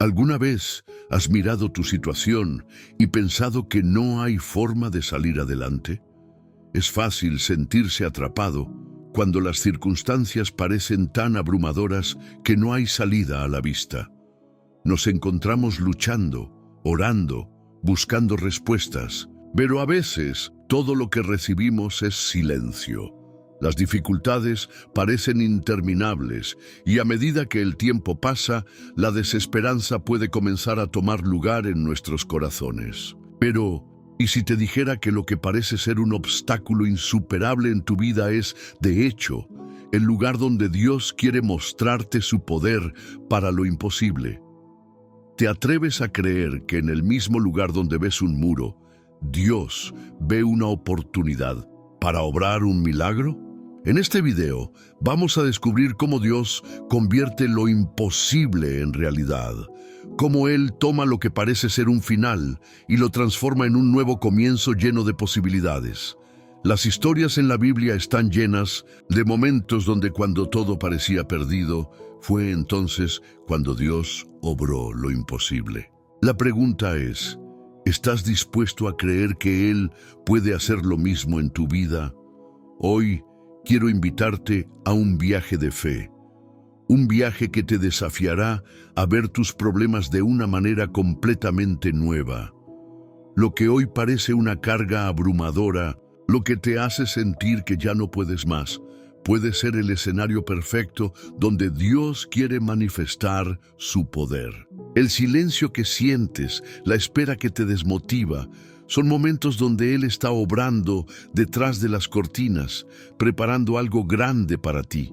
¿Alguna vez has mirado tu situación y pensado que no hay forma de salir adelante? Es fácil sentirse atrapado cuando las circunstancias parecen tan abrumadoras que no hay salida a la vista. Nos encontramos luchando, orando, buscando respuestas, pero a veces todo lo que recibimos es silencio. Las dificultades parecen interminables y a medida que el tiempo pasa, la desesperanza puede comenzar a tomar lugar en nuestros corazones. Pero, ¿y si te dijera que lo que parece ser un obstáculo insuperable en tu vida es, de hecho, el lugar donde Dios quiere mostrarte su poder para lo imposible? ¿Te atreves a creer que en el mismo lugar donde ves un muro, Dios ve una oportunidad para obrar un milagro? En este video vamos a descubrir cómo Dios convierte lo imposible en realidad, cómo Él toma lo que parece ser un final y lo transforma en un nuevo comienzo lleno de posibilidades. Las historias en la Biblia están llenas de momentos donde cuando todo parecía perdido, fue entonces cuando Dios obró lo imposible. La pregunta es, ¿estás dispuesto a creer que Él puede hacer lo mismo en tu vida? Hoy quiero invitarte a un viaje de fe, un viaje que te desafiará a ver tus problemas de una manera completamente nueva. Lo que hoy parece una carga abrumadora, lo que te hace sentir que ya no puedes más, puede ser el escenario perfecto donde Dios quiere manifestar su poder. El silencio que sientes, la espera que te desmotiva, son momentos donde Él está obrando detrás de las cortinas, preparando algo grande para ti.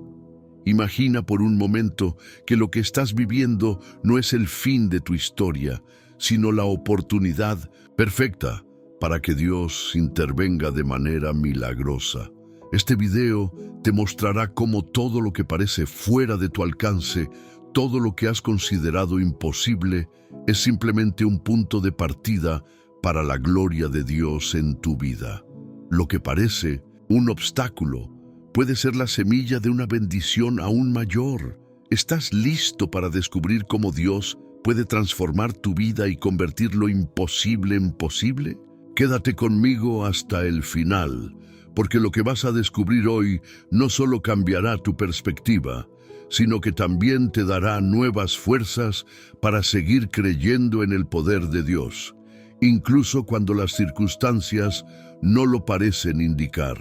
Imagina por un momento que lo que estás viviendo no es el fin de tu historia, sino la oportunidad perfecta para que Dios intervenga de manera milagrosa. Este video te mostrará cómo todo lo que parece fuera de tu alcance, todo lo que has considerado imposible, es simplemente un punto de partida para la gloria de Dios en tu vida. Lo que parece un obstáculo puede ser la semilla de una bendición aún mayor. ¿Estás listo para descubrir cómo Dios puede transformar tu vida y convertir lo imposible en posible? Quédate conmigo hasta el final, porque lo que vas a descubrir hoy no solo cambiará tu perspectiva, sino que también te dará nuevas fuerzas para seguir creyendo en el poder de Dios, incluso cuando las circunstancias no lo parecen indicar.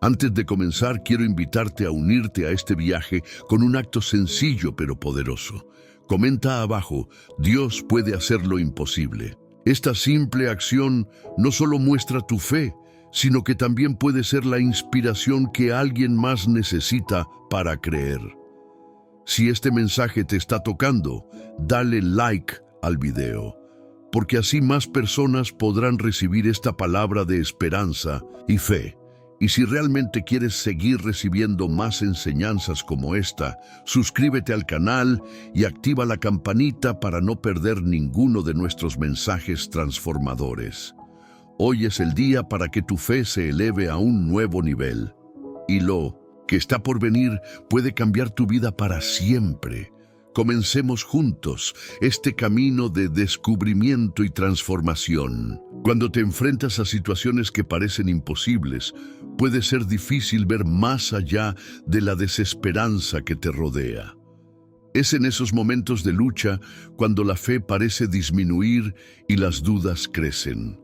Antes de comenzar, quiero invitarte a unirte a este viaje con un acto sencillo pero poderoso. Comenta abajo, Dios puede hacer lo imposible. Esta simple acción no solo muestra tu fe, sino que también puede ser la inspiración que alguien más necesita para creer. Si este mensaje te está tocando, dale like al video, porque así más personas podrán recibir esta palabra de esperanza y fe. Y si realmente quieres seguir recibiendo más enseñanzas como esta, suscríbete al canal y activa la campanita para no perder ninguno de nuestros mensajes transformadores. Hoy es el día para que tu fe se eleve a un nuevo nivel. Y lo que está por venir puede cambiar tu vida para siempre. Comencemos juntos este camino de descubrimiento y transformación. Cuando te enfrentas a situaciones que parecen imposibles, puede ser difícil ver más allá de la desesperanza que te rodea. Es en esos momentos de lucha cuando la fe parece disminuir y las dudas crecen.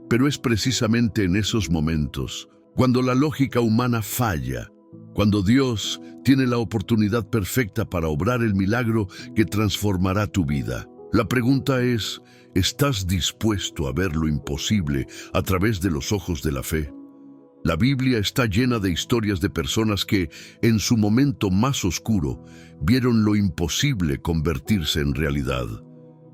Pero es precisamente en esos momentos, cuando la lógica humana falla, cuando Dios tiene la oportunidad perfecta para obrar el milagro que transformará tu vida. La pregunta es, ¿estás dispuesto a ver lo imposible a través de los ojos de la fe? La Biblia está llena de historias de personas que, en su momento más oscuro, vieron lo imposible convertirse en realidad.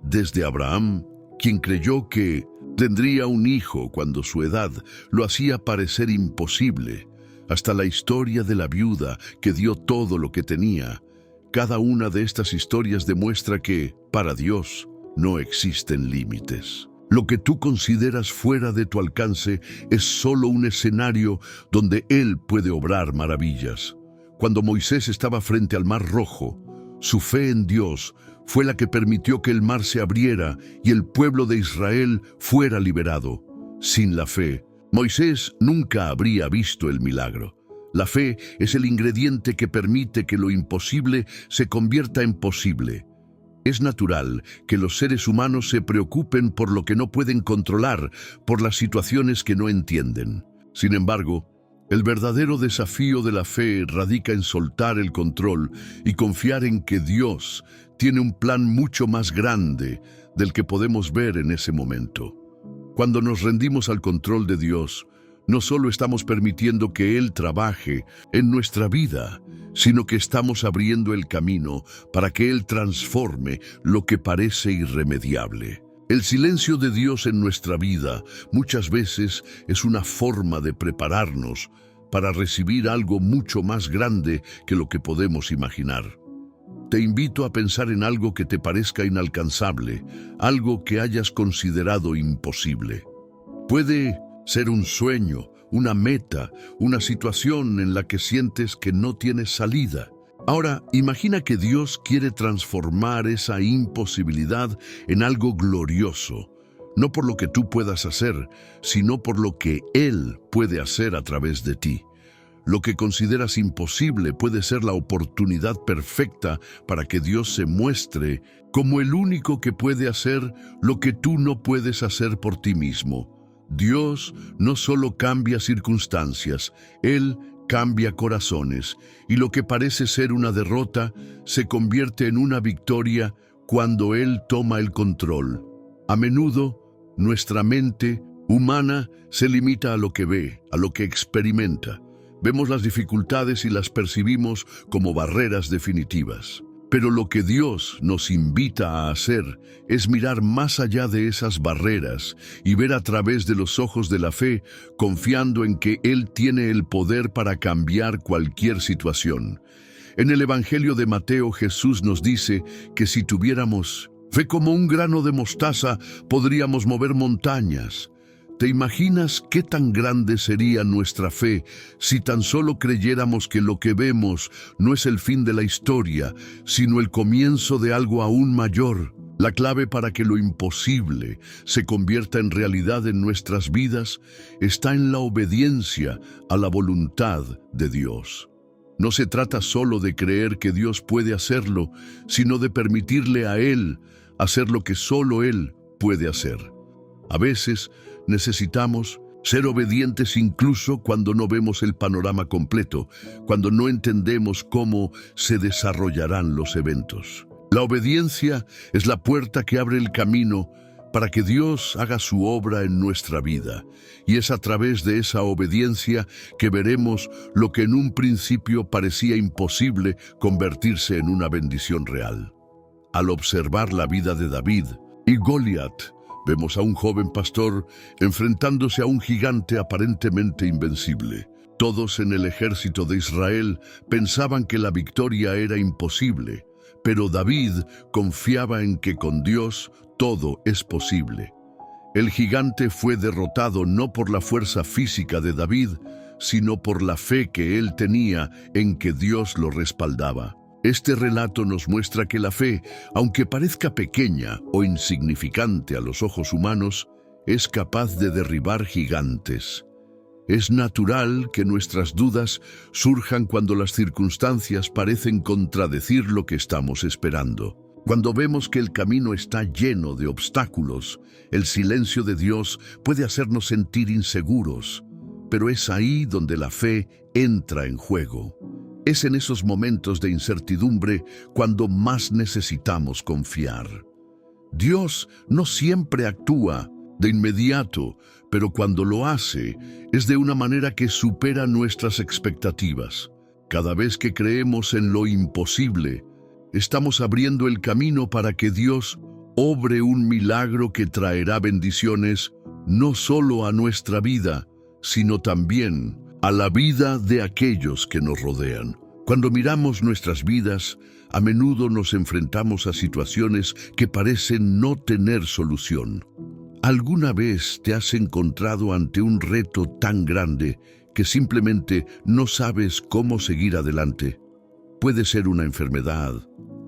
Desde Abraham, quien creyó que tendría un hijo cuando su edad lo hacía parecer imposible, hasta la historia de la viuda que dio todo lo que tenía. Cada una de estas historias demuestra que, para Dios, no existen límites. Lo que tú consideras fuera de tu alcance es solo un escenario donde Él puede obrar maravillas. Cuando Moisés estaba frente al Mar Rojo, su fe en Dios fue la que permitió que el mar se abriera y el pueblo de Israel fuera liberado. Sin la fe, Moisés nunca habría visto el milagro. La fe es el ingrediente que permite que lo imposible se convierta en posible. Es natural que los seres humanos se preocupen por lo que no pueden controlar, por las situaciones que no entienden. Sin embargo, el verdadero desafío de la fe radica en soltar el control y confiar en que Dios tiene un plan mucho más grande del que podemos ver en ese momento. Cuando nos rendimos al control de Dios, no solo estamos permitiendo que Él trabaje en nuestra vida, sino que estamos abriendo el camino para que Él transforme lo que parece irremediable. El silencio de Dios en nuestra vida muchas veces es una forma de prepararnos para recibir algo mucho más grande que lo que podemos imaginar. Te invito a pensar en algo que te parezca inalcanzable, algo que hayas considerado imposible. Puede ser un sueño, una meta, una situación en la que sientes que no tienes salida. Ahora, imagina que Dios quiere transformar esa imposibilidad en algo glorioso, no por lo que tú puedas hacer, sino por lo que Él puede hacer a través de ti. Lo que consideras imposible puede ser la oportunidad perfecta para que Dios se muestre como el único que puede hacer lo que tú no puedes hacer por ti mismo. Dios no solo cambia circunstancias, Él cambia corazones, y lo que parece ser una derrota se convierte en una victoria cuando Él toma el control. A menudo, nuestra mente humana se limita a lo que ve, a lo que experimenta. Vemos las dificultades y las percibimos como barreras definitivas. Pero lo que Dios nos invita a hacer es mirar más allá de esas barreras y ver a través de los ojos de la fe, confiando en que Él tiene el poder para cambiar cualquier situación. En el Evangelio de Mateo, Jesús nos dice que si tuviéramos fe como un grano de mostaza, podríamos mover montañas. ¿Te imaginas qué tan grande sería nuestra fe si tan solo creyéramos que lo que vemos no es el fin de la historia, sino el comienzo de algo aún mayor? La clave para que lo imposible se convierta en realidad en nuestras vidas está en la obediencia a la voluntad de Dios. No se trata solo de creer que Dios puede hacerlo, sino de permitirle a Él hacer lo que solo Él puede hacer. A veces necesitamos ser obedientes incluso cuando no vemos el panorama completo, cuando no entendemos cómo se desarrollarán los eventos. La obediencia es la puerta que abre el camino para que Dios haga su obra en nuestra vida, y es a través de esa obediencia que veremos lo que en un principio parecía imposible convertirse en una bendición real. Al observar la vida de David y Goliat, vemos a un joven pastor enfrentándose a un gigante aparentemente invencible. Todos en el ejército de Israel pensaban que la victoria era imposible, pero David confiaba en que con Dios todo es posible. El gigante fue derrotado no por la fuerza física de David, sino por la fe que él tenía en que Dios lo respaldaba. Este relato nos muestra que la fe, aunque parezca pequeña o insignificante a los ojos humanos, es capaz de derribar gigantes. Es natural que nuestras dudas surjan cuando las circunstancias parecen contradecir lo que estamos esperando. Cuando vemos que el camino está lleno de obstáculos, el silencio de Dios puede hacernos sentir inseguros, pero es ahí donde la fe entra en juego. Es en esos momentos de incertidumbre cuando más necesitamos confiar. Dios no siempre actúa de inmediato, pero cuando lo hace, es de una manera que supera nuestras expectativas. Cada vez que creemos en lo imposible, estamos abriendo el camino para que Dios obre un milagro que traerá bendiciones no solo a nuestra vida, sino también a la vida de aquellos que nos rodean. Cuando miramos nuestras vidas, a menudo nos enfrentamos a situaciones que parecen no tener solución. ¿Alguna vez te has encontrado ante un reto tan grande que simplemente no sabes cómo seguir adelante? Puede ser una enfermedad,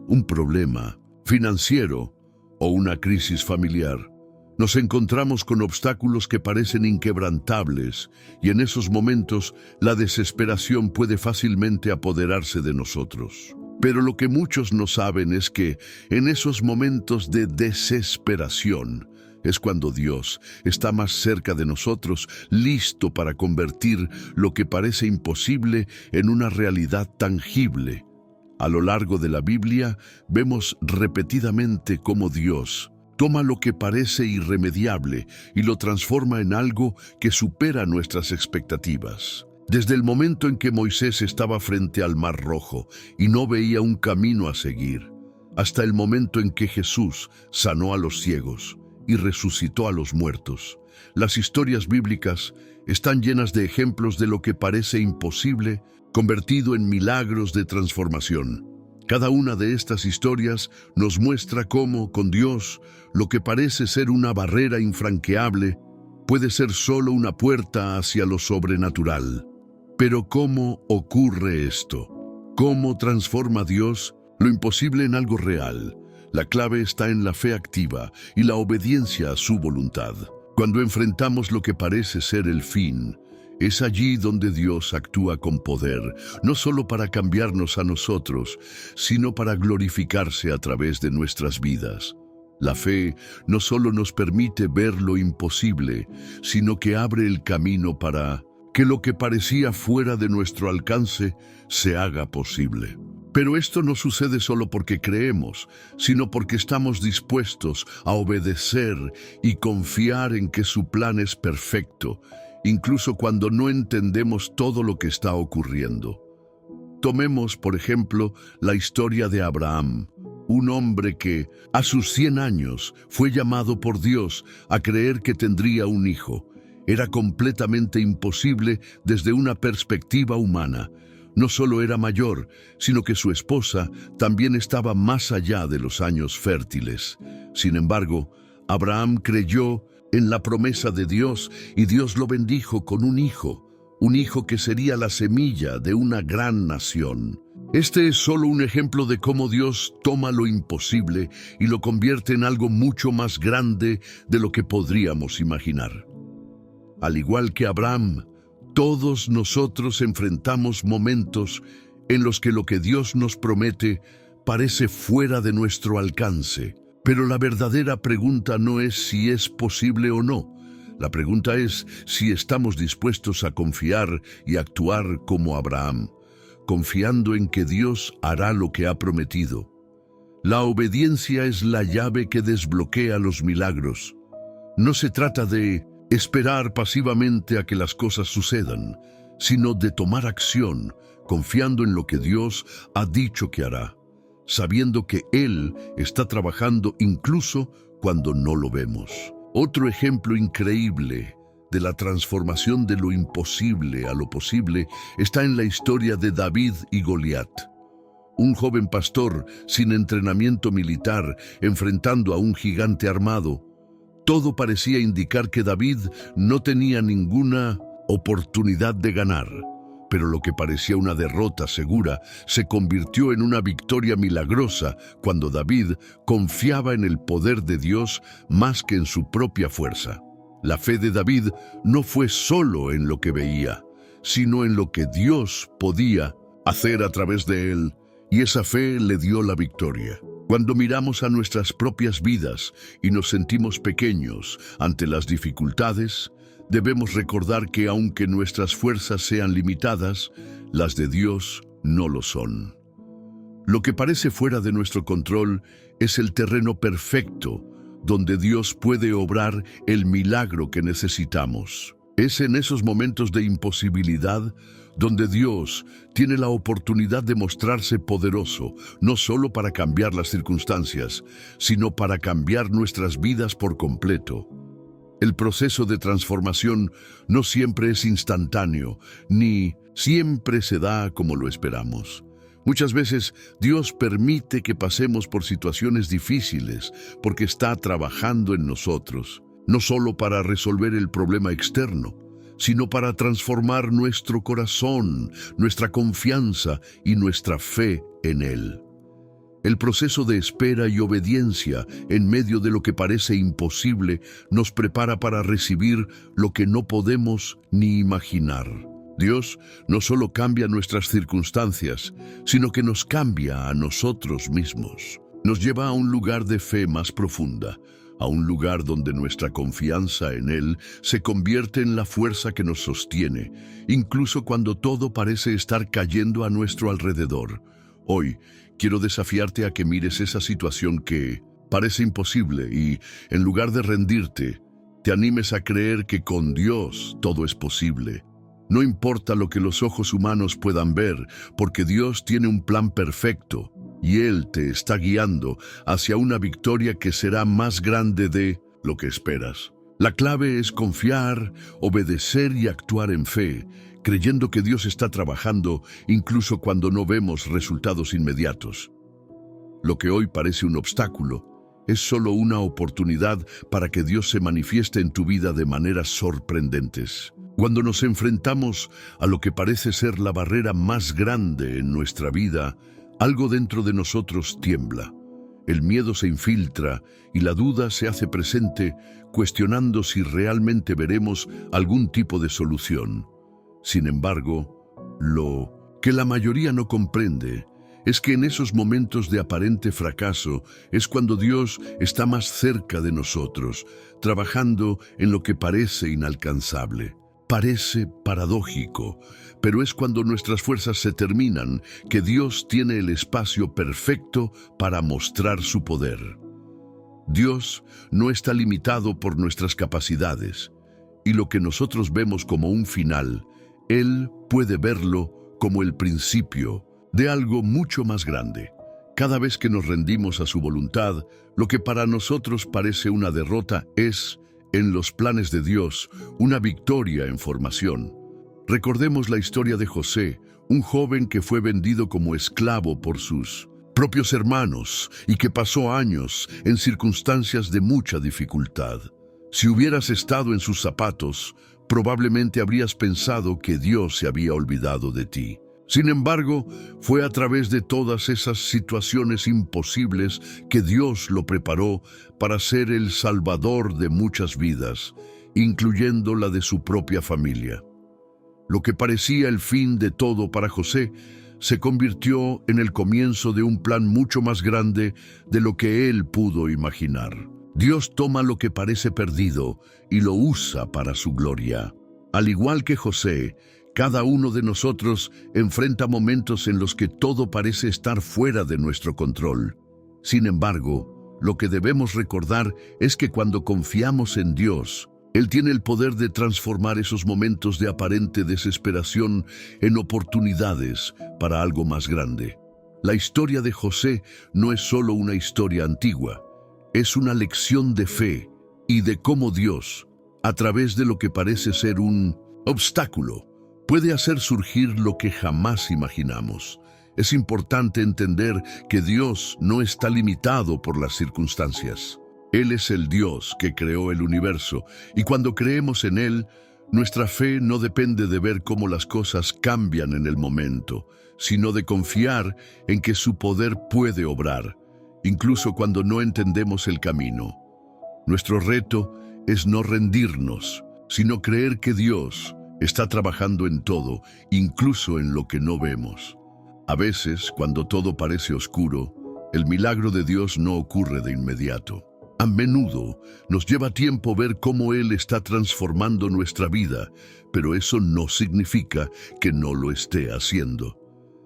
un problema financiero o una crisis familiar. Nos encontramos con obstáculos que parecen inquebrantables y en esos momentos la desesperación puede fácilmente apoderarse de nosotros. Pero lo que muchos no saben es que en esos momentos de desesperación es cuando Dios está más cerca de nosotros, listo para convertir lo que parece imposible en una realidad tangible. A lo largo de la Biblia vemos repetidamente cómo Dios toma lo que parece irremediable y lo transforma en algo que supera nuestras expectativas. Desde el momento en que Moisés estaba frente al Mar Rojo y no veía un camino a seguir, hasta el momento en que Jesús sanó a los ciegos y resucitó a los muertos. Las historias bíblicas están llenas de ejemplos de lo que parece imposible, convertido en milagros de transformación. Cada una de estas historias nos muestra cómo, con Dios, lo que parece ser una barrera infranqueable puede ser solo una puerta hacia lo sobrenatural. Pero ¿cómo ocurre esto? ¿Cómo transforma Dios lo imposible en algo real? La clave está en la fe activa y la obediencia a su voluntad. Cuando enfrentamos lo que parece ser el fin, es allí donde Dios actúa con poder, no solo para cambiarnos a nosotros, sino para glorificarse a través de nuestras vidas. La fe no solo nos permite ver lo imposible, sino que abre el camino para que lo que parecía fuera de nuestro alcance se haga posible. Pero esto no sucede solo porque creemos, sino porque estamos dispuestos a obedecer y confiar en que su plan es perfecto, incluso cuando no entendemos todo lo que está ocurriendo. Tomemos, por ejemplo, la historia de Abraham, un hombre que, a sus 100 años, fue llamado por Dios a creer que tendría un hijo. Era completamente imposible desde una perspectiva humana. No solo era mayor, sino que su esposa también estaba más allá de los años fértiles. Sin embargo, Abraham creyó en la promesa de Dios y Dios lo bendijo con un hijo que sería la semilla de una gran nación. Este es solo un ejemplo de cómo Dios toma lo imposible y lo convierte en algo mucho más grande de lo que podríamos imaginar. Al igual que Abraham, todos nosotros enfrentamos momentos en los que lo que Dios nos promete parece fuera de nuestro alcance. Pero la verdadera pregunta no es si es posible o no. La pregunta es si estamos dispuestos a confiar y actuar como Abraham, confiando en que Dios hará lo que ha prometido. La obediencia es la llave que desbloquea los milagros. No se trata de esperar pasivamente a que las cosas sucedan, sino de tomar acción, confiando en lo que Dios ha dicho que hará, sabiendo que Él está trabajando incluso cuando no lo vemos. Otro ejemplo increíble de la transformación de lo imposible a lo posible está en la historia de David y Goliat. Un joven pastor sin entrenamiento militar enfrentando a un gigante armado. Todo parecía indicar que David no tenía ninguna oportunidad de ganar, pero lo que parecía una derrota segura se convirtió en una victoria milagrosa cuando David confiaba en el poder de Dios más que en su propia fuerza. La fe de David no fue solo en lo que veía, sino en lo que Dios podía hacer a través de él, y esa fe le dio la victoria. Cuando miramos a nuestras propias vidas y nos sentimos pequeños ante las dificultades, debemos recordar que aunque nuestras fuerzas sean limitadas, las de Dios no lo son. Lo que parece fuera de nuestro control es el terreno perfecto donde Dios puede obrar el milagro que necesitamos. Es en esos momentos de imposibilidad donde Dios tiene la oportunidad de mostrarse poderoso, no solo para cambiar las circunstancias, sino para cambiar nuestras vidas por completo. El proceso de transformación no siempre es instantáneo, ni siempre se da como lo esperamos. Muchas veces Dios permite que pasemos por situaciones difíciles porque está trabajando en nosotros, no solo para resolver el problema externo, sino para transformar nuestro corazón, nuestra confianza y nuestra fe en Él. El proceso de espera y obediencia en medio de lo que parece imposible nos prepara para recibir lo que no podemos ni imaginar. Dios no solo cambia nuestras circunstancias, sino que nos cambia a nosotros mismos. Nos lleva a un lugar de fe más profunda, a un lugar donde nuestra confianza en Él se convierte en la fuerza que nos sostiene, incluso cuando todo parece estar cayendo a nuestro alrededor. Hoy, quiero desafiarte a que mires esa situación que parece imposible y, en lugar de rendirte, te animes a creer que con Dios todo es posible. No importa lo que los ojos humanos puedan ver, porque Dios tiene un plan perfecto y Él te está guiando hacia una victoria que será más grande de lo que esperas. La clave es confiar, obedecer y actuar en fe, creyendo que Dios está trabajando incluso cuando no vemos resultados inmediatos. Lo que hoy parece un obstáculo es solo una oportunidad para que Dios se manifieste en tu vida de maneras sorprendentes. Cuando nos enfrentamos a lo que parece ser la barrera más grande en nuestra vida, algo dentro de nosotros tiembla. El miedo se infiltra y la duda se hace presente, cuestionando si realmente veremos algún tipo de solución. Sin embargo, lo que la mayoría no comprende es que en esos momentos de aparente fracaso es cuando Dios está más cerca de nosotros, trabajando en lo que parece inalcanzable. Parece paradójico, pero es cuando nuestras fuerzas se terminan que Dios tiene el espacio perfecto para mostrar su poder. Dios no está limitado por nuestras capacidades, y lo que nosotros vemos como un final, Él puede verlo como el principio de algo mucho más grande. Cada vez que nos rendimos a su voluntad, lo que para nosotros parece una derrota es, en los planes de Dios, una victoria en formación. Recordemos la historia de José, un joven que fue vendido como esclavo por sus propios hermanos y que pasó años en circunstancias de mucha dificultad. Si hubieras estado en sus zapatos, probablemente habrías pensado que Dios se había olvidado de ti. Sin embargo, fue a través de todas esas situaciones imposibles que Dios lo preparó para ser el salvador de muchas vidas, incluyendo la de su propia familia. Lo que parecía el fin de todo para José se convirtió en el comienzo de un plan mucho más grande de lo que él pudo imaginar. Dios toma lo que parece perdido y lo usa para su gloria. Al igual que José, cada uno de nosotros enfrenta momentos en los que todo parece estar fuera de nuestro control. Sin embargo, lo que debemos recordar es que cuando confiamos en Dios, Él tiene el poder de transformar esos momentos de aparente desesperación en oportunidades para algo más grande. La historia de José no es solo una historia antigua, es una lección de fe y de cómo Dios, a través de lo que parece ser un obstáculo, puede hacer surgir lo que jamás imaginamos. Es importante entender que Dios no está limitado por las circunstancias. Él es el Dios que creó el universo, y cuando creemos en Él, nuestra fe no depende de ver cómo las cosas cambian en el momento, sino de confiar en que su poder puede obrar, incluso cuando no entendemos el camino. Nuestro reto es no rendirnos, sino creer que Dios está trabajando en todo, incluso en lo que no vemos. A veces, cuando todo parece oscuro, el milagro de Dios no ocurre de inmediato. A menudo nos lleva tiempo ver cómo Él está transformando nuestra vida, pero eso no significa que no lo esté haciendo.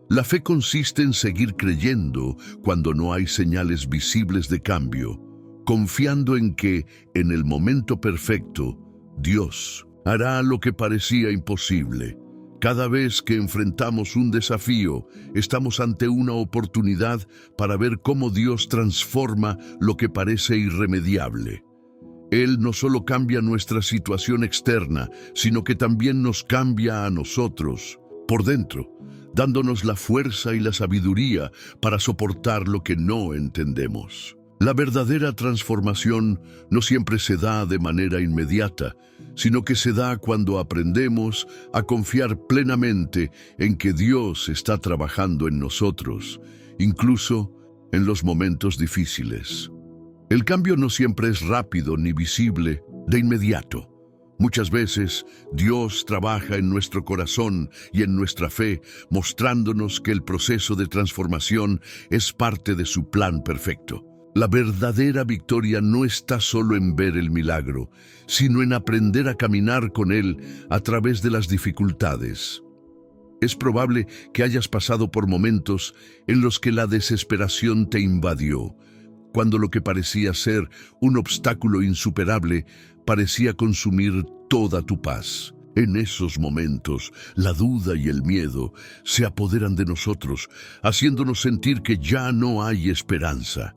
La fe consiste en seguir creyendo cuando no hay señales visibles de cambio, confiando en que, en el momento perfecto, Dios hará lo que parecía imposible. Cada vez que enfrentamos un desafío, estamos ante una oportunidad para ver cómo Dios transforma lo que parece irremediable. Él no solo cambia nuestra situación externa, sino que también nos cambia a nosotros, por dentro, dándonos la fuerza y la sabiduría para soportar lo que no entendemos. La verdadera transformación no siempre se da de manera inmediata, sino que se da cuando aprendemos a confiar plenamente en que Dios está trabajando en nosotros, incluso en los momentos difíciles. El cambio no siempre es rápido ni visible de inmediato. Muchas veces Dios trabaja en nuestro corazón y en nuestra fe, mostrándonos que el proceso de transformación es parte de su plan perfecto. La verdadera victoria no está solo en ver el milagro, sino en aprender a caminar con él a través de las dificultades. Es probable que hayas pasado por momentos en los que la desesperación te invadió, cuando lo que parecía ser un obstáculo insuperable parecía consumir toda tu paz. En esos momentos, la duda y el miedo se apoderan de nosotros, haciéndonos sentir que ya no hay esperanza.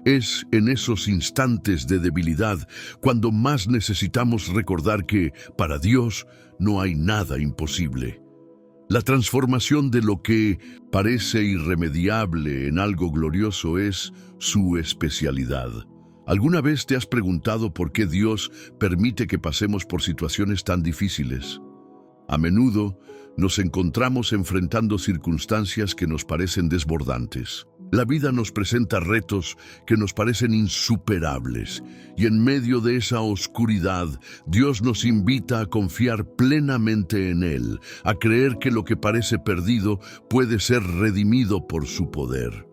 Es en esos instantes de debilidad cuando más necesitamos recordar que, para Dios, no hay nada imposible. La transformación de lo que parece irremediable en algo glorioso es su especialidad. ¿Alguna vez te has preguntado por qué Dios permite que pasemos por situaciones tan difíciles? A menudo nos encontramos enfrentando circunstancias que nos parecen desbordantes. La vida nos presenta retos que nos parecen insuperables, y en medio de esa oscuridad, Dios nos invita a confiar plenamente en Él, a creer que lo que parece perdido puede ser redimido por su poder.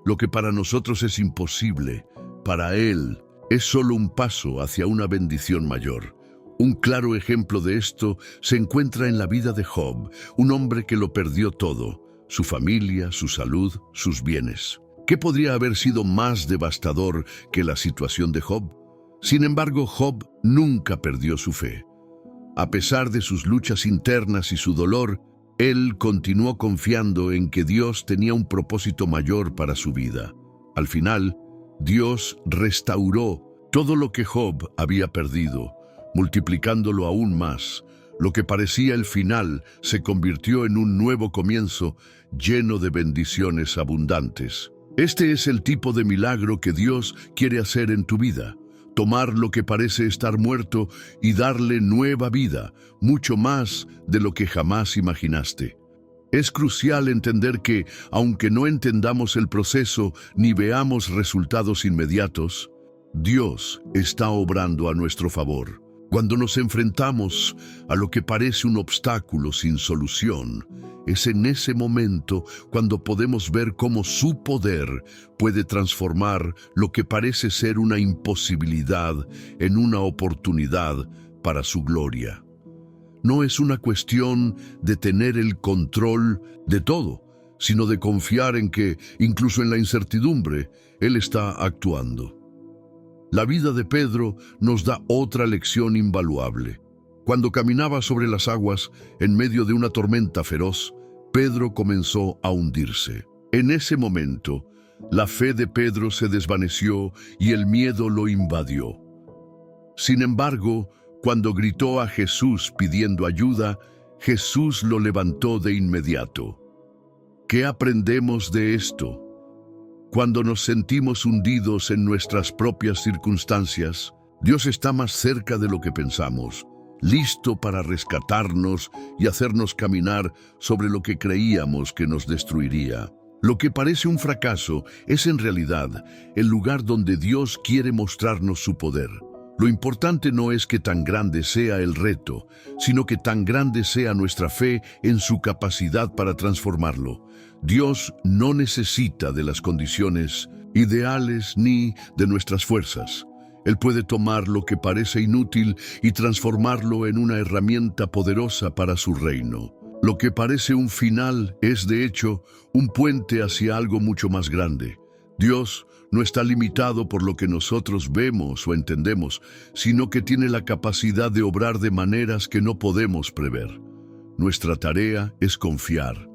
Lo que para nosotros es imposible, para Él es solo un paso hacia una bendición mayor. Un claro ejemplo de esto se encuentra en la vida de Job, un hombre que lo perdió todo: su familia, su salud, sus bienes. ¿Qué podría haber sido más devastador que la situación de Job? Sin embargo, Job nunca perdió su fe. A pesar de sus luchas internas y su dolor, él continuó confiando en que Dios tenía un propósito mayor para su vida. Al final, Dios restauró todo lo que Job había perdido, multiplicándolo aún más. Lo que parecía el final se convirtió en un nuevo comienzo lleno de bendiciones abundantes. Este es el tipo de milagro que Dios quiere hacer en tu vida: tomar lo que parece estar muerto y darle nueva vida, mucho más de lo que jamás imaginaste. Es crucial entender que, aunque no entendamos el proceso ni veamos resultados inmediatos, Dios está obrando a nuestro favor. Cuando nos enfrentamos a lo que parece un obstáculo sin solución, es en ese momento cuando podemos ver cómo su poder puede transformar lo que parece ser una imposibilidad en una oportunidad para su gloria. No es una cuestión de tener el control de todo, sino de confiar en que, incluso en la incertidumbre, Él está actuando. La vida de Pedro nos da otra lección invaluable. Cuando caminaba sobre las aguas en medio de una tormenta feroz, Pedro comenzó a hundirse. En ese momento, la fe de Pedro se desvaneció y el miedo lo invadió. Sin embargo, cuando gritó a Jesús pidiendo ayuda, Jesús lo levantó de inmediato. ¿Qué aprendemos de esto? Cuando nos sentimos hundidos en nuestras propias circunstancias, Dios está más cerca de lo que pensamos, listo para rescatarnos y hacernos caminar sobre lo que creíamos que nos destruiría. Lo que parece un fracaso es en realidad el lugar donde Dios quiere mostrarnos su poder. Lo importante no es que tan grande sea el reto, sino que tan grande sea nuestra fe en su capacidad para transformarlo. Dios no necesita de las condiciones ideales ni de nuestras fuerzas. Él puede tomar lo que parece inútil y transformarlo en una herramienta poderosa para su reino. Lo que parece un final es, de hecho, un puente hacia algo mucho más grande. Dios no está limitado por lo que nosotros vemos o entendemos, sino que tiene la capacidad de obrar de maneras que no podemos prever. Nuestra tarea es confiar.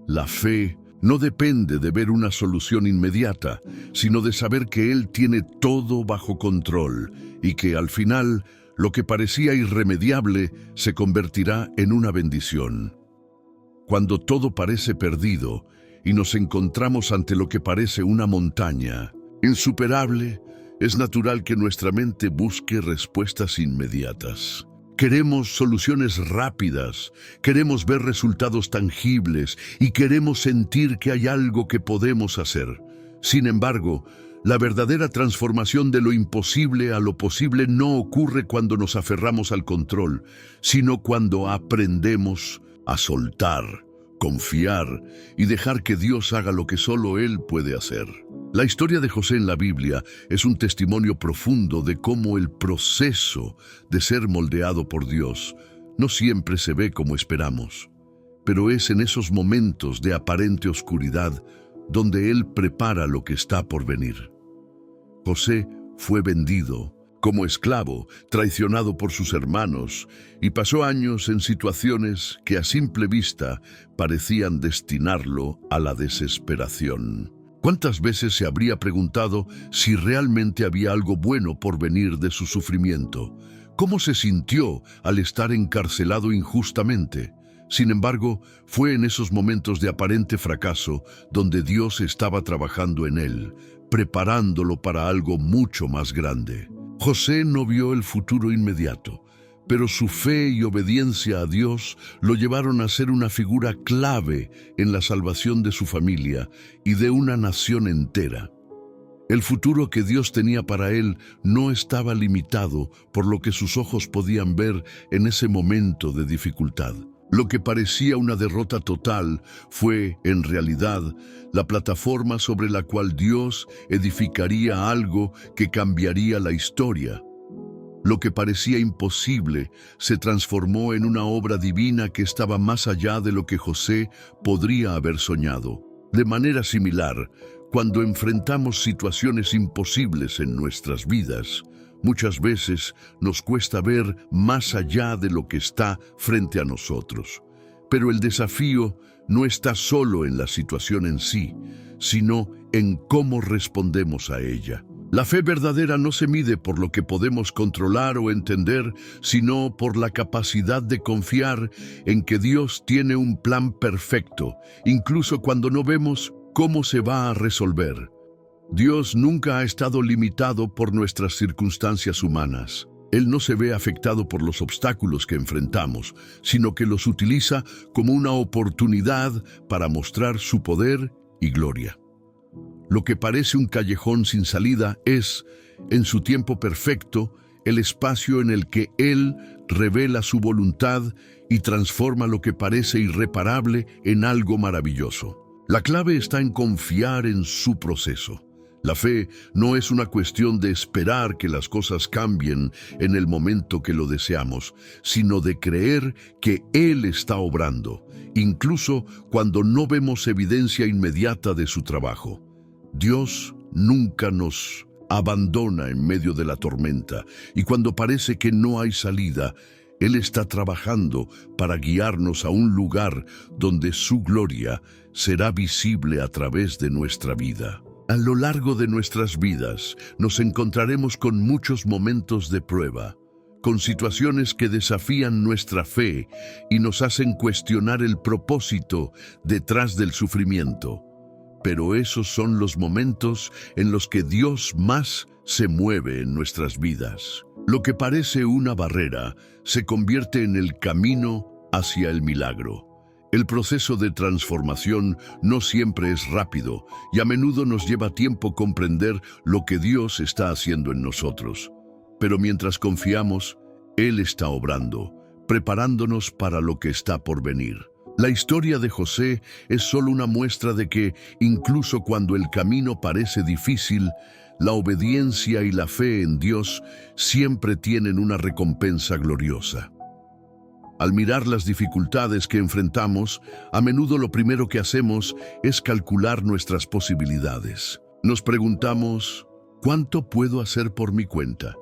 La fe no depende de ver una solución inmediata, sino de saber que Él tiene todo bajo control y que al final lo que parecía irremediable se convertirá en una bendición. Cuando todo parece perdido y nos encontramos ante lo que parece una montaña insuperable, es natural que nuestra mente busque respuestas inmediatas. Queremos soluciones rápidas, queremos ver resultados tangibles y queremos sentir que hay algo que podemos hacer. Sin embargo, la verdadera transformación de lo imposible a lo posible no ocurre cuando nos aferramos al control, sino cuando aprendemos a soltar, confiar y dejar que Dios haga lo que solo Él puede hacer. La historia de José en la Biblia es un testimonio profundo de cómo el proceso de ser moldeado por Dios no siempre se ve como esperamos, pero es en esos momentos de aparente oscuridad donde Él prepara lo que está por venir. José fue vendido como esclavo, traicionado por sus hermanos, y pasó años en situaciones que a simple vista parecían destinarlo a la desesperación. ¿Cuántas veces se habría preguntado si realmente había algo bueno por venir de su sufrimiento? ¿Cómo se sintió al estar encarcelado injustamente? Sin embargo, fue en esos momentos de aparente fracaso donde Dios estaba trabajando en él, preparándolo para algo mucho más grande. José no vio el futuro inmediato, pero su fe y obediencia a Dios lo llevaron a ser una figura clave en la salvación de su familia y de una nación entera. El futuro que Dios tenía para él no estaba limitado por lo que sus ojos podían ver en ese momento de dificultad. Lo que parecía una derrota total fue, en realidad, la plataforma sobre la cual Dios edificaría algo que cambiaría la historia. Lo que parecía imposible se transformó en una obra divina que estaba más allá de lo que José podría haber soñado. De manera similar, cuando enfrentamos situaciones imposibles en nuestras vidas, muchas veces nos cuesta ver más allá de lo que está frente a nosotros. Pero el desafío no está solo en la situación en sí, sino en cómo respondemos a ella. La fe verdadera no se mide por lo que podemos controlar o entender, sino por la capacidad de confiar en que Dios tiene un plan perfecto, incluso cuando no vemos cómo se va a resolver. Dios nunca ha estado limitado por nuestras circunstancias humanas. Él no se ve afectado por los obstáculos que enfrentamos, sino que los utiliza como una oportunidad para mostrar su poder y gloria. Lo que parece un callejón sin salida es, en su tiempo perfecto, el espacio en el que Él revela su voluntad y transforma lo que parece irreparable en algo maravilloso. La clave está en confiar en su proceso. La fe no es una cuestión de esperar que las cosas cambien en el momento que lo deseamos, sino de creer que Él está obrando, incluso cuando no vemos evidencia inmediata de su trabajo. Dios nunca nos abandona en medio de la tormenta, y cuando parece que no hay salida, Él está trabajando para guiarnos a un lugar donde su gloria será visible a través de nuestra vida. A lo largo de nuestras vidas nos encontraremos con muchos momentos de prueba, con situaciones que desafían nuestra fe y nos hacen cuestionar el propósito detrás del sufrimiento. Pero esos son los momentos en los que Dios más se mueve en nuestras vidas. Lo que parece una barrera se convierte en el camino hacia el milagro. El proceso de transformación no siempre es rápido y a menudo nos lleva tiempo comprender lo que Dios está haciendo en nosotros. Pero mientras confiamos, Él está obrando, preparándonos para lo que está por venir. La historia de José es solo una muestra de que, incluso cuando el camino parece difícil, la obediencia y la fe en Dios siempre tienen una recompensa gloriosa. Al mirar las dificultades que enfrentamos, a menudo lo primero que hacemos es calcular nuestras posibilidades. Nos preguntamos, ¿cuánto puedo hacer por mi cuenta?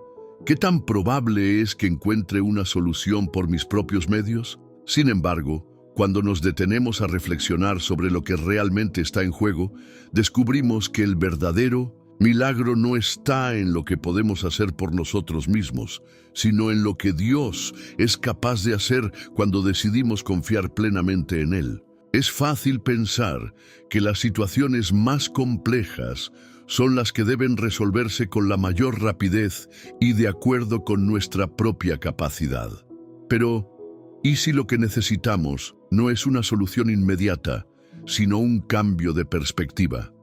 ¿Qué tan probable es que encuentre una solución por mis propios medios? Sin embargo, cuando nos detenemos a reflexionar sobre lo que realmente está en juego, descubrimos que el verdadero milagro no está en lo que podemos hacer por nosotros mismos, sino en lo que Dios es capaz de hacer cuando decidimos confiar plenamente en Él. Es fácil pensar que las situaciones más complejas son las que deben resolverse con la mayor rapidez y de acuerdo con nuestra propia capacidad. Pero, ¿y si lo que necesitamos no es una solución inmediata, sino un cambio de perspectiva?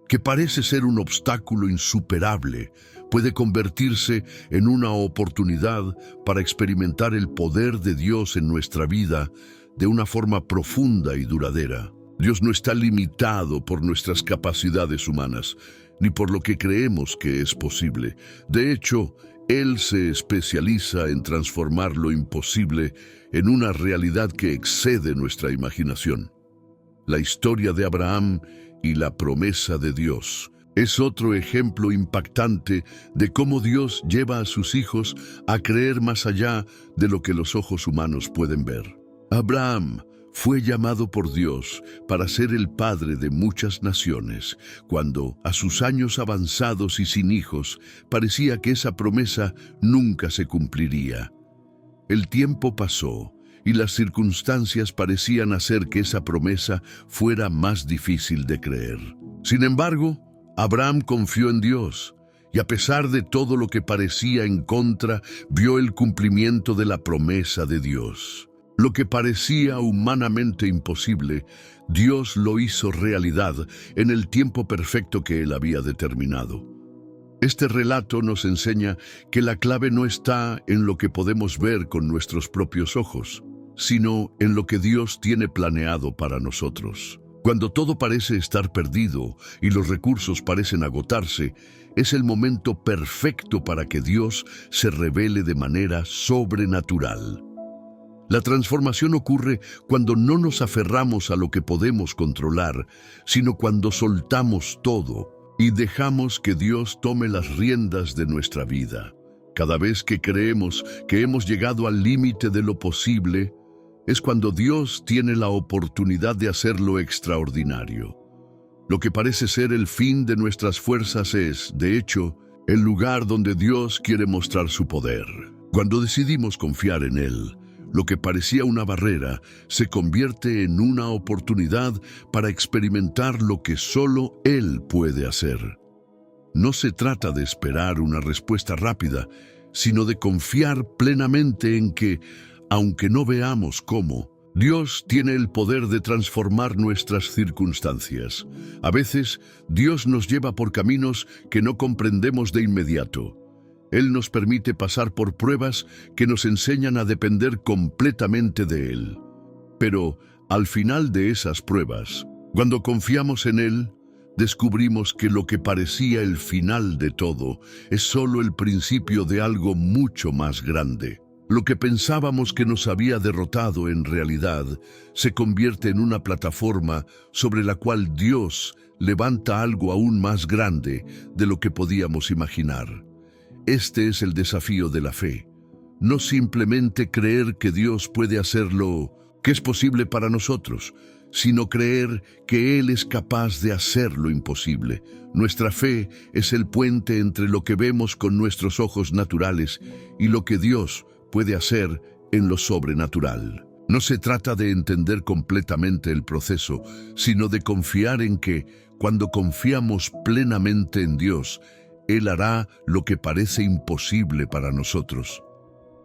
que parece ser un obstáculo insuperable, puede convertirse en una oportunidad para experimentar el poder de Dios en nuestra vida de una forma profunda y duradera. Dios no está limitado por nuestras capacidades humanas, ni por lo que creemos que es posible. De hecho, Él se especializa en transformar lo imposible en una realidad que excede nuestra imaginación. La historia de Abraham y la promesa de Dios es otro ejemplo impactante de cómo Dios lleva a sus hijos a creer más allá de lo que los ojos humanos pueden ver. Abraham fue llamado por Dios para ser el padre de muchas naciones, cuando, a sus años avanzados y sin hijos, parecía que esa promesa nunca se cumpliría. El tiempo pasó y las circunstancias parecían hacer que esa promesa fuera más difícil de creer. Sin embargo, Abraham confió en Dios y, a pesar de todo lo que parecía en contra, vio el cumplimiento de la promesa de Dios. Lo que parecía humanamente imposible, Dios lo hizo realidad en el tiempo perfecto que Él había determinado. Este relato nos enseña que la clave no está en lo que podemos ver con nuestros propios ojos, sino en lo que Dios tiene planeado para nosotros. Cuando todo parece estar perdido y los recursos parecen agotarse, es el momento perfecto para que Dios se revele de manera sobrenatural. La transformación ocurre cuando no nos aferramos a lo que podemos controlar, sino cuando soltamos todo y dejamos que Dios tome las riendas de nuestra vida. Cada vez que creemos que hemos llegado al límite de lo posible, es cuando Dios tiene la oportunidad de hacer lo extraordinario. Lo que parece ser el fin de nuestras fuerzas es, de hecho, el lugar donde Dios quiere mostrar su poder. Cuando decidimos confiar en Él, lo que parecía una barrera se convierte en una oportunidad para experimentar lo que solo Él puede hacer. No se trata de esperar una respuesta rápida, sino de confiar plenamente en que, aunque no veamos cómo, Dios tiene el poder de transformar nuestras circunstancias. A veces, Dios nos lleva por caminos que no comprendemos de inmediato. Él nos permite pasar por pruebas que nos enseñan a depender completamente de Él. Pero, al final de esas pruebas, cuando confiamos en Él, descubrimos que lo que parecía el final de todo es solo el principio de algo mucho más grande. Lo que pensábamos que nos había derrotado en realidad se convierte en una plataforma sobre la cual Dios levanta algo aún más grande de lo que podíamos imaginar. Este es el desafío de la fe. No simplemente creer que Dios puede hacer lo que es posible para nosotros, sino creer que Él es capaz de hacer lo imposible. Nuestra fe es el puente entre lo que vemos con nuestros ojos naturales y lo que Dios puede hacer en lo sobrenatural. No se trata de entender completamente el proceso, sino de confiar en que, cuando confiamos plenamente en Dios, Él hará lo que parece imposible para nosotros.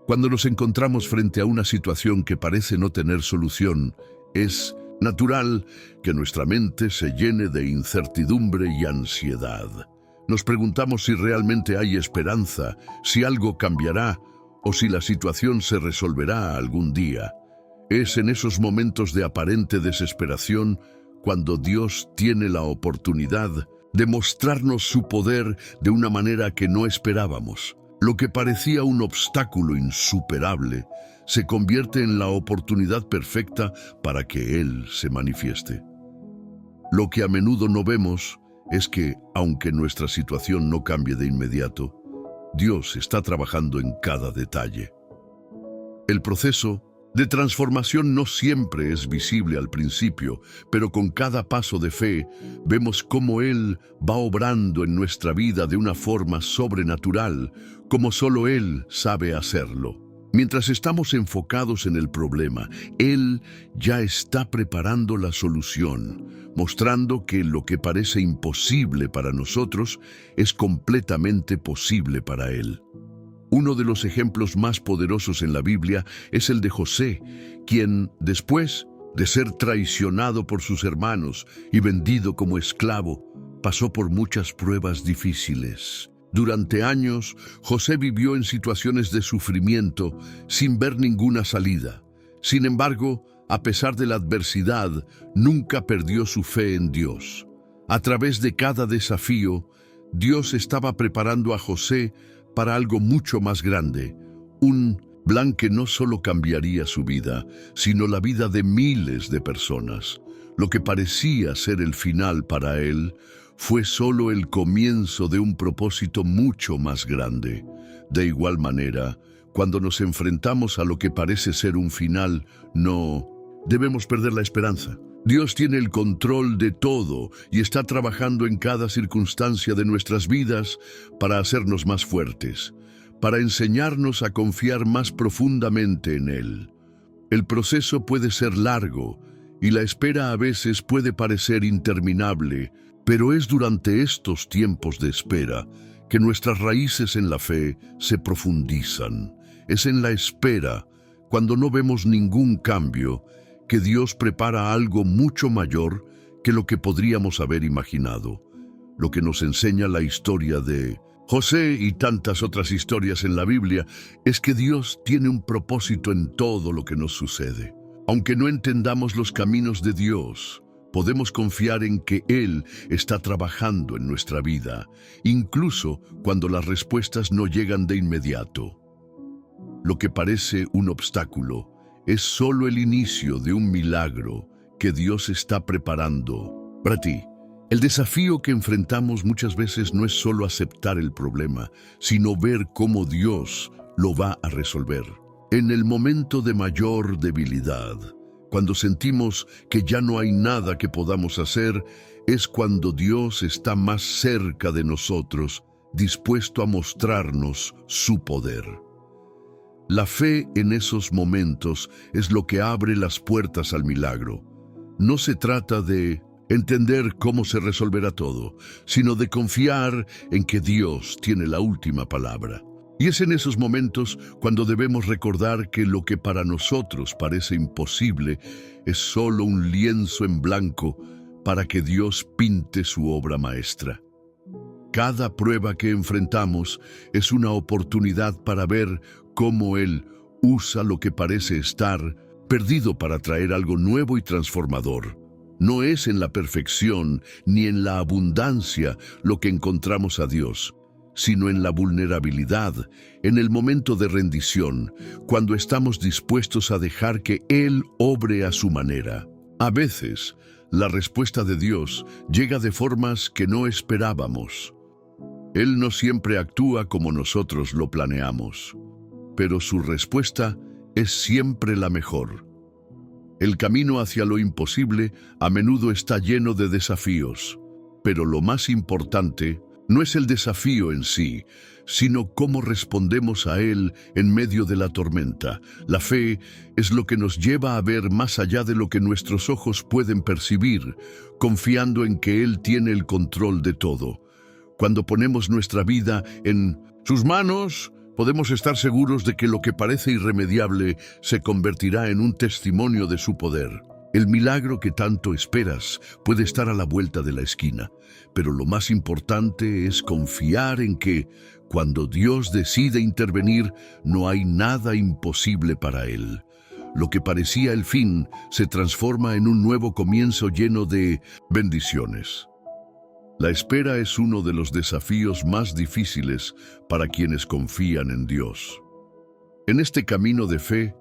Cuando nos encontramos frente a una situación que parece no tener solución, es natural que nuestra mente se llene de incertidumbre y ansiedad. Nos preguntamos si realmente hay esperanza, si algo cambiará o si la situación se resolverá algún día. Es en esos momentos de aparente desesperación cuando Dios tiene la oportunidad de mostrarnos su poder de una manera que no esperábamos. Lo que parecía un obstáculo insuperable se convierte en la oportunidad perfecta para que Él se manifieste. Lo que a menudo no vemos es que, aunque nuestra situación no cambie de inmediato, Dios está trabajando en cada detalle. El proceso de transformación no siempre es visible al principio, pero con cada paso de fe vemos cómo Él va obrando en nuestra vida de una forma sobrenatural, como solo Él sabe hacerlo. Mientras estamos enfocados en el problema, Él ya está preparando la solución, mostrando que lo que parece imposible para nosotros es completamente posible para Él. Uno de los ejemplos más poderosos en la Biblia es el de José, quien, después de ser traicionado por sus hermanos y vendido como esclavo, pasó por muchas pruebas difíciles. Durante años, José vivió en situaciones de sufrimiento sin ver ninguna salida. Sin embargo, a pesar de la adversidad, nunca perdió su fe en Dios. A través de cada desafío, Dios estaba preparando a José para algo mucho más grande, un plan que no solo cambiaría su vida, sino la vida de miles de personas. Lo que parecía ser el final para él fue solo el comienzo de un propósito mucho más grande. De igual manera, cuando nos enfrentamos a lo que parece ser un final, no debemos perder la esperanza. Dios tiene el control de todo y está trabajando en cada circunstancia de nuestras vidas para hacernos más fuertes, para enseñarnos a confiar más profundamente en Él. El proceso puede ser largo y la espera a veces puede parecer interminable, pero es durante estos tiempos de espera que nuestras raíces en la fe se profundizan. Es en la espera, cuando no vemos ningún cambio, que Dios prepara algo mucho mayor que lo que podríamos haber imaginado. Lo que nos enseña la historia de José y tantas otras historias en la Biblia es que Dios tiene un propósito en todo lo que nos sucede. Aunque no entendamos los caminos de Dios, podemos confiar en que Él está trabajando en nuestra vida, incluso cuando las respuestas no llegan de inmediato. Lo que parece un obstáculo es solo el inicio de un milagro que Dios está preparando para ti. El desafío que enfrentamos muchas veces no es solo aceptar el problema, sino ver cómo Dios lo va a resolver. En el momento de mayor debilidad, cuando sentimos que ya no hay nada que podamos hacer, es cuando Dios está más cerca de nosotros, dispuesto a mostrarnos su poder. La fe en esos momentos es lo que abre las puertas al milagro. No se trata de entender cómo se resolverá todo, sino de confiar en que Dios tiene la última palabra. Y es en esos momentos cuando debemos recordar que lo que para nosotros parece imposible es solo un lienzo en blanco para que Dios pinte su obra maestra. Cada prueba que enfrentamos es una oportunidad para ver cómo Él usa lo que parece estar perdido para traer algo nuevo y transformador. No es en la perfección ni en la abundancia lo que encontramos a Dios, sino en la vulnerabilidad, en el momento de rendición, cuando estamos dispuestos a dejar que Él obre a su manera. A veces, la respuesta de Dios llega de formas que no esperábamos. Él no siempre actúa como nosotros lo planeamos, pero su respuesta es siempre la mejor. El camino hacia lo imposible a menudo está lleno de desafíos, pero lo más importante no es el desafío en sí, sino cómo respondemos a él en medio de la tormenta. La fe es lo que nos lleva a ver más allá de lo que nuestros ojos pueden percibir, confiando en que Él tiene el control de todo. Cuando ponemos nuestra vida en sus manos, podemos estar seguros de que lo que parece irremediable se convertirá en un testimonio de su poder. El milagro que tanto esperas puede estar a la vuelta de la esquina, pero lo más importante es confiar en que, cuando Dios decide intervenir, no hay nada imposible para Él. Lo que parecía el fin se transforma en un nuevo comienzo lleno de bendiciones. La espera es uno de los desafíos más difíciles para quienes confían en Dios. En este camino de fe,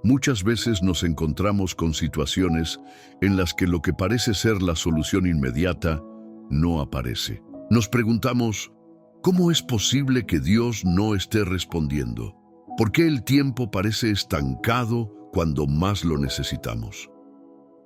muchas veces nos encontramos con situaciones en las que lo que parece ser la solución inmediata no aparece. Nos preguntamos, ¿cómo es posible que Dios no esté respondiendo? ¿Por qué el tiempo parece estancado cuando más lo necesitamos?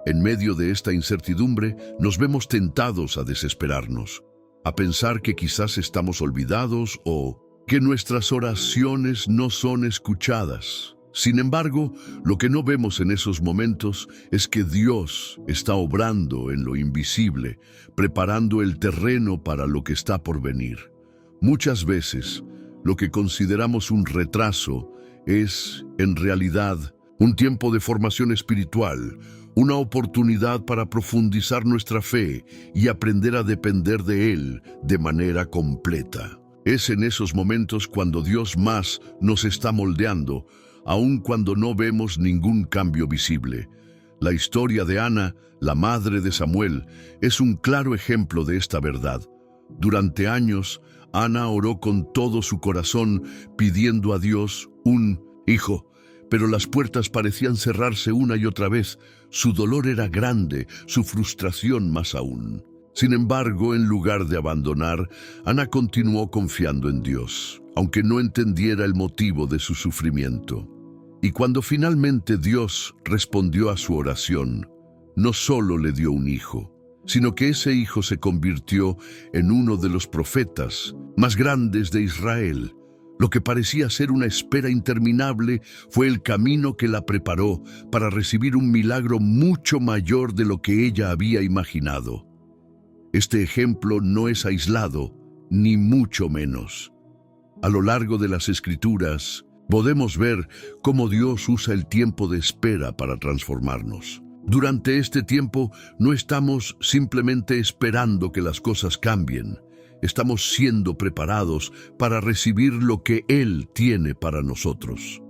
En medio de esta incertidumbre, nos vemos tentados a desesperarnos, a pensar que quizás estamos olvidados o que nuestras oraciones no son escuchadas. Sin embargo, lo que no vemos en esos momentos es que Dios está obrando en lo invisible, preparando el terreno para lo que está por venir. Muchas veces, lo que consideramos un retraso es, en realidad, un tiempo de formación espiritual, una oportunidad para profundizar nuestra fe y aprender a depender de Él de manera completa. Es en esos momentos cuando Dios más nos está moldeando, aun cuando no vemos ningún cambio visible. La historia de Ana, la madre de Samuel, es un claro ejemplo de esta verdad. Durante años, Ana oró con todo su corazón pidiendo a Dios un hijo, pero las puertas parecían cerrarse una y otra vez. Su dolor era grande, su frustración más aún. Sin embargo, en lugar de abandonar, Ana continuó confiando en Dios, aunque no entendiera el motivo de su sufrimiento. Y cuando finalmente Dios respondió a su oración, no solo le dio un hijo, sino que ese hijo se convirtió en uno de los profetas más grandes de Israel. Lo que parecía ser una espera interminable fue el camino que la preparó para recibir un milagro mucho mayor de lo que ella había imaginado. Este ejemplo no es aislado, ni mucho menos. A lo largo de las Escrituras, podemos ver cómo Dios usa el tiempo de espera para transformarnos. Durante este tiempo no estamos simplemente esperando que las cosas cambien. Estamos siendo preparados para recibir lo que Él tiene para nosotros.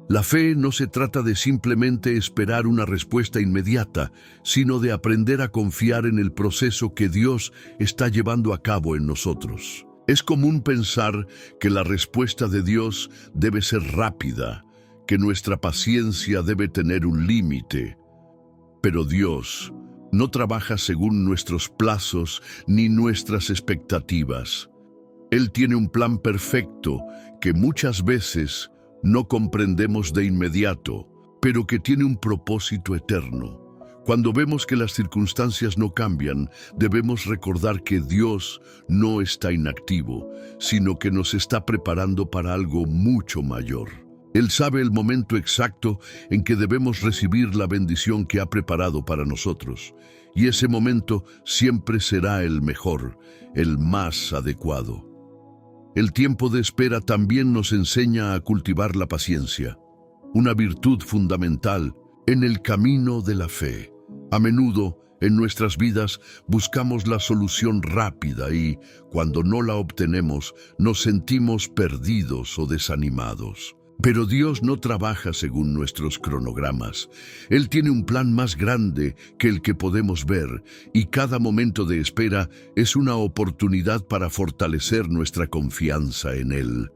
La fe no se trata de simplemente esperar una respuesta inmediata, sino de aprender a confiar en el proceso que Dios está llevando a cabo en nosotros. Es común pensar que la respuesta de Dios debe ser rápida, que nuestra paciencia debe tener un límite. Pero Dios no trabaja según nuestros plazos ni nuestras expectativas. Él tiene un plan perfecto que muchas veces no comprendemos de inmediato, pero que tiene un propósito eterno. Cuando vemos que las circunstancias no cambian, debemos recordar que Dios no está inactivo, sino que nos está preparando para algo mucho mayor. Él sabe el momento exacto en que debemos recibir la bendición que ha preparado para nosotros, y ese momento siempre será el mejor, el más adecuado. El tiempo de espera también nos enseña a cultivar la paciencia, una virtud fundamental en el camino de la fe. A menudo, en nuestras vidas, buscamos la solución rápida y, cuando no la obtenemos, nos sentimos perdidos o desanimados. Pero Dios no trabaja según nuestros cronogramas. Él tiene un plan más grande que el que podemos ver, y cada momento de espera es una oportunidad para fortalecer nuestra confianza en Él.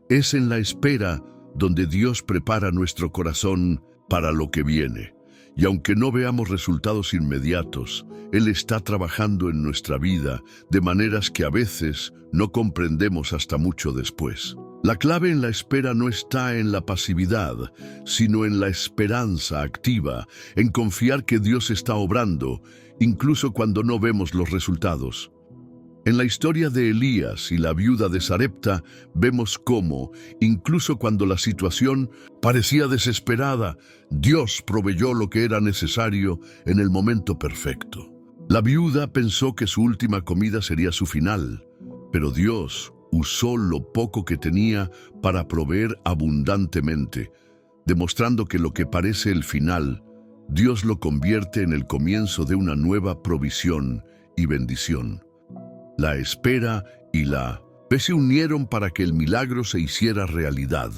Es en la espera donde Dios prepara nuestro corazón para lo que viene. Y aunque no veamos resultados inmediatos, Él está trabajando en nuestra vida de maneras que a veces no comprendemos hasta mucho después. La clave en la espera no está en la pasividad, sino en la esperanza activa, en confiar que Dios está obrando, incluso cuando no vemos los resultados. En la historia de Elías y la viuda de Sarepta, vemos cómo, incluso cuando la situación parecía desesperada, Dios proveyó lo que era necesario en el momento perfecto. La viuda pensó que su última comida sería su final, pero Dios usó lo poco que tenía para proveer abundantemente, demostrando que lo que parece el final, Dios lo convierte en el comienzo de una nueva provisión y bendición. La espera y la fe se unieron para que el milagro se hiciera realidad.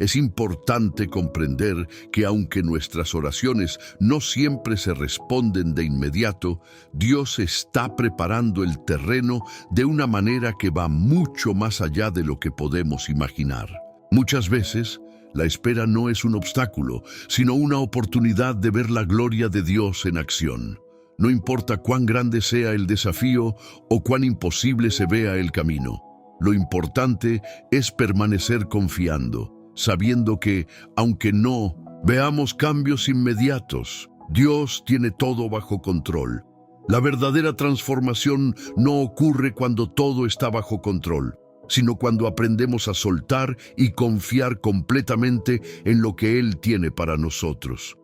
Es importante comprender que aunque nuestras oraciones no siempre se responden de inmediato, Dios está preparando el terreno de una manera que va mucho más allá de lo que podemos imaginar. Muchas veces, la espera no es un obstáculo, sino una oportunidad de ver la gloria de Dios en acción. No importa cuán grande sea el desafío o cuán imposible se vea el camino. Lo importante es permanecer confiando, sabiendo que, aunque no veamos cambios inmediatos, Dios tiene todo bajo control. La verdadera transformación no ocurre cuando todo está bajo control, sino cuando aprendemos a soltar y confiar completamente en lo que Él tiene para nosotros.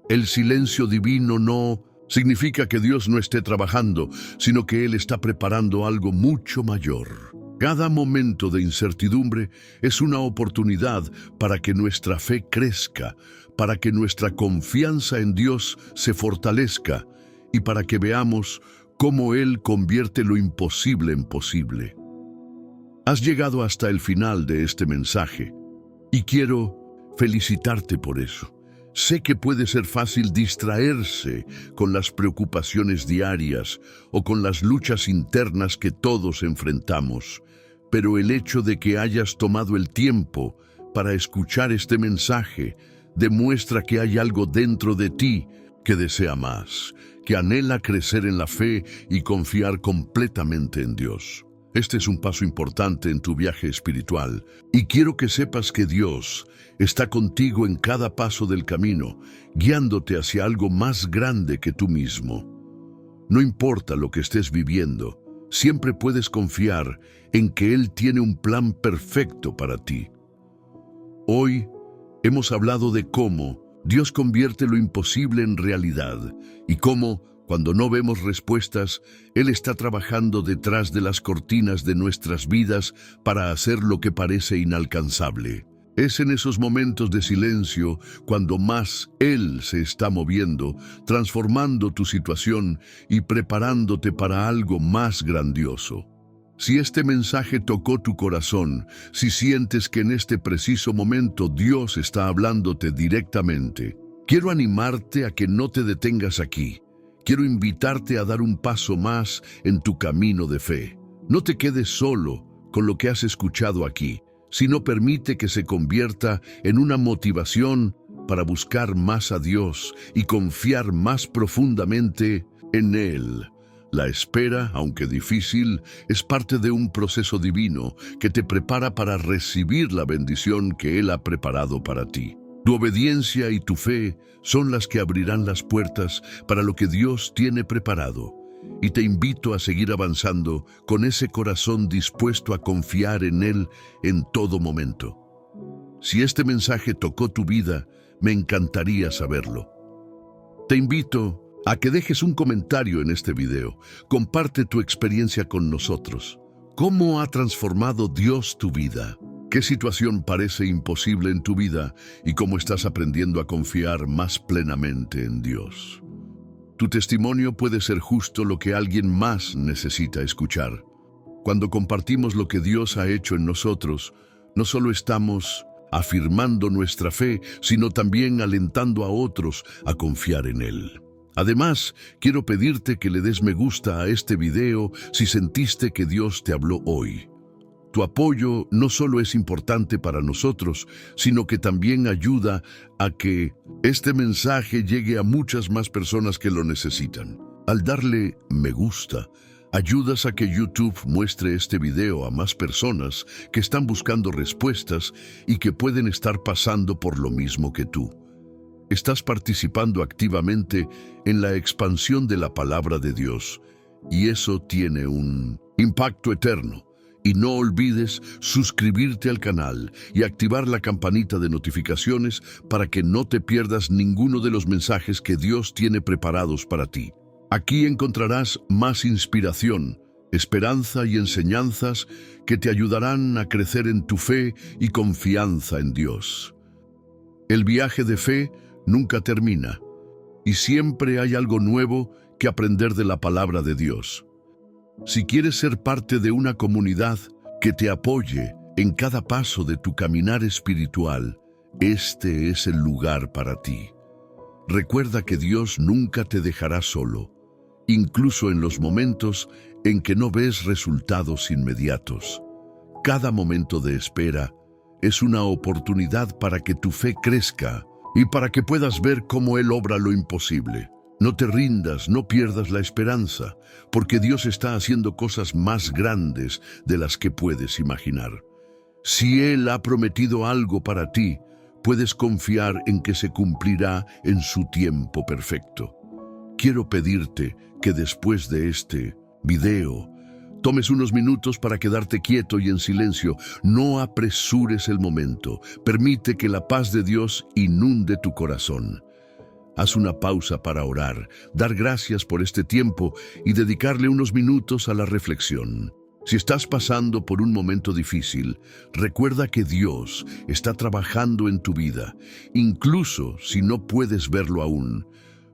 El silencio divino no significa que Dios no esté trabajando, sino que Él está preparando algo mucho mayor. Cada momento de incertidumbre es una oportunidad para que nuestra fe crezca, para que nuestra confianza en Dios se fortalezca y para que veamos cómo Él convierte lo imposible en posible. Has llegado hasta el final de este mensaje y quiero felicitarte por eso. Sé que puede ser fácil distraerse con las preocupaciones diarias o con las luchas internas que todos enfrentamos, pero el hecho de que hayas tomado el tiempo para escuchar este mensaje demuestra que hay algo dentro de ti que desea más, que anhela crecer en la fe y confiar completamente en Dios. Este es un paso importante en tu viaje espiritual y quiero que sepas que Dios está contigo en cada paso del camino, guiándote hacia algo más grande que tú mismo. No importa lo que estés viviendo, siempre puedes confiar en que Él tiene un plan perfecto para ti. Hoy hemos hablado de cómo Dios convierte lo imposible en realidad y cómo, cuando no vemos respuestas, Él está trabajando detrás de las cortinas de nuestras vidas para hacer lo que parece inalcanzable. Es en esos momentos de silencio cuando más Él se está moviendo, transformando tu situación y preparándote para algo más grandioso. Si este mensaje tocó tu corazón, si sientes que en este preciso momento Dios está hablándote directamente, quiero animarte a que no te detengas aquí. Quiero invitarte a dar un paso más en tu camino de fe. No te quedes solo con lo que has escuchado aquí, sino permite que se convierta en una motivación para buscar más a Dios y confiar más profundamente en Él. La espera, aunque difícil, es parte de un proceso divino que te prepara para recibir la bendición que Él ha preparado para ti. Tu obediencia y tu fe son las que abrirán las puertas para lo que Dios tiene preparado. Y te invito a seguir avanzando con ese corazón dispuesto a confiar en Él en todo momento. Si este mensaje tocó tu vida, me encantaría saberlo. Te invito a que dejes un comentario en este video. Comparte tu experiencia con nosotros. ¿Cómo ha transformado Dios tu vida? ¿Qué situación parece imposible en tu vida y cómo estás aprendiendo a confiar más plenamente en Dios? Tu testimonio puede ser justo lo que alguien más necesita escuchar. Cuando compartimos lo que Dios ha hecho en nosotros, no solo estamos afirmando nuestra fe, sino también alentando a otros a confiar en Él. Además, quiero pedirte que le des me gusta a este video si sentiste que Dios te habló hoy. Tu apoyo no solo es importante para nosotros, sino que también ayuda a que este mensaje llegue a muchas más personas que lo necesitan. Al darle me gusta, ayudas a que YouTube muestre este video a más personas que están buscando respuestas y que pueden estar pasando por lo mismo que tú. Estás participando activamente en la expansión de la palabra de Dios, y eso tiene un impacto eterno. Y no olvides suscribirte al canal y activar la campanita de notificaciones para que no te pierdas ninguno de los mensajes que Dios tiene preparados para ti. Aquí encontrarás más inspiración, esperanza y enseñanzas que te ayudarán a crecer en tu fe y confianza en Dios. El viaje de fe nunca termina y siempre hay algo nuevo que aprender de la palabra de Dios. Si quieres ser parte de una comunidad que te apoye en cada paso de tu caminar espiritual, este es el lugar para ti. Recuerda que Dios nunca te dejará solo, incluso en los momentos en que no ves resultados inmediatos. Cada momento de espera es una oportunidad para que tu fe crezca y para que puedas ver cómo Él obra lo imposible. No te rindas, no pierdas la esperanza, porque Dios está haciendo cosas más grandes de las que puedes imaginar. Si Él ha prometido algo para ti, puedes confiar en que se cumplirá en su tiempo perfecto. Quiero pedirte que después de este video, tomes unos minutos para quedarte quieto y en silencio. No apresures el momento. Permite que la paz de Dios inunde tu corazón. Haz una pausa para orar, dar gracias por este tiempo y dedicarle unos minutos a la reflexión. Si estás pasando por un momento difícil, recuerda que Dios está trabajando en tu vida, incluso si no puedes verlo aún.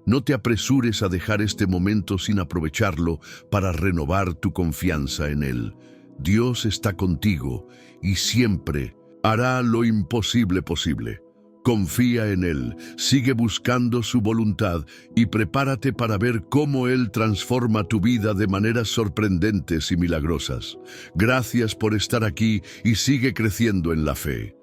No te apresures a dejar este momento sin aprovecharlo para renovar tu confianza en Él. Dios está contigo y siempre hará lo imposible posible. Confía en Él, sigue buscando su voluntad y prepárate para ver cómo Él transforma tu vida de maneras sorprendentes y milagrosas. Gracias por estar aquí y sigue creciendo en la fe.